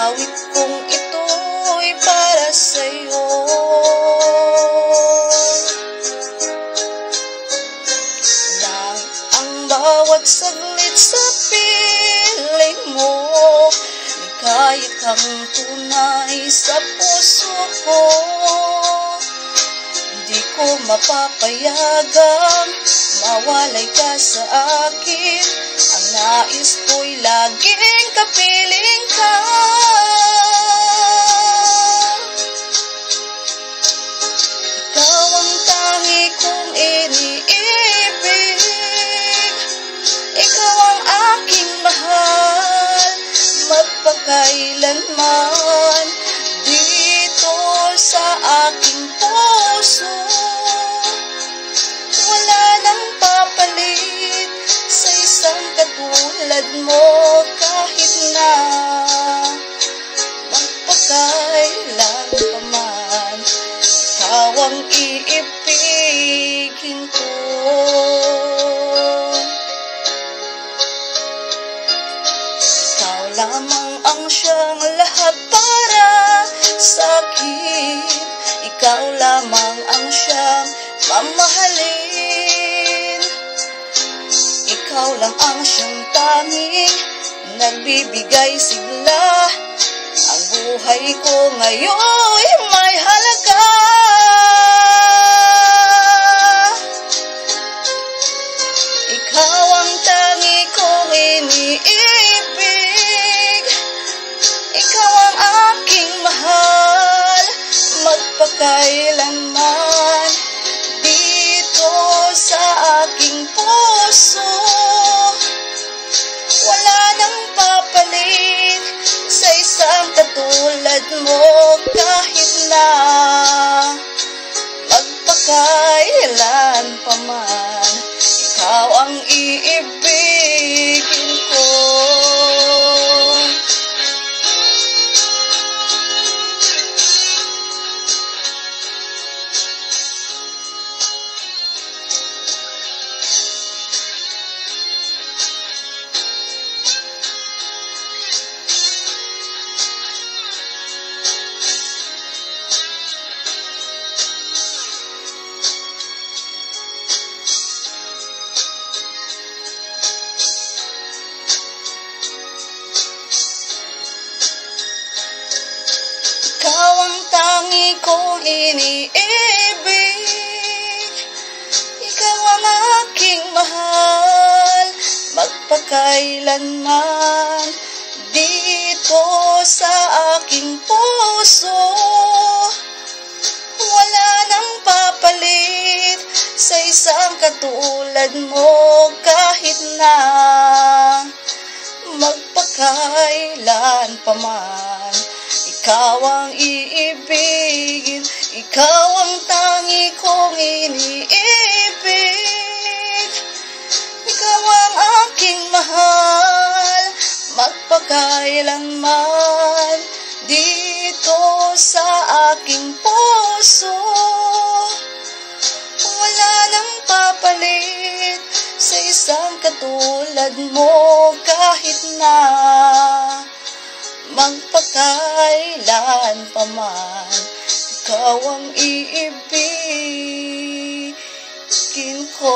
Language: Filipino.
awit kong ito'y para sa'yo. Nang ang bawat saglit sa piling mo, likaya kang tunay sa puso ko. Di ko mapapayagang mawalay ka sa akin. Ang nais ko'y laging kapiling ka. Ikaw ang tangi kong iniibig. Ikaw ang aking mahal, magpakailanman. Dito sa aking puso, wala nang papalit sa isang katulad mo, kahit na magpakailan pa man. Ikaw ang iibigin ko. Ikaw lamang ang siyang lahat para sa'kin. Ikaw lamang ang siyang mamahalin. Ikaw lang ang siyang tanging nagbibigay sigla. Ang buhay ko ngayon may halaga. Ikaw ang tangi kong iniibig. Ikaw ang aking mahal, magpakailanman. Dito sa aking puso, wala nang papalit sa isang katulad mo, kahit na magpakailan pa man. Ikaw ang iibigin ko. Ikaw ang tangi kong iniibig. Ikaw ang aking mahal, magpakailanman. Dito sa aking puso, wala nang papalit sa isang katulad mo, kahit na magpakailan pa man. Ikaw ang iibigin. Ikaw ang tangi kong iniibig. Ikaw ang aking mahal, magpakailanman. Dito sa aking puso, wala nang papalit sa isang katulad mo, kahit na magpakailan pa man. Ikaw ang iibigin ko.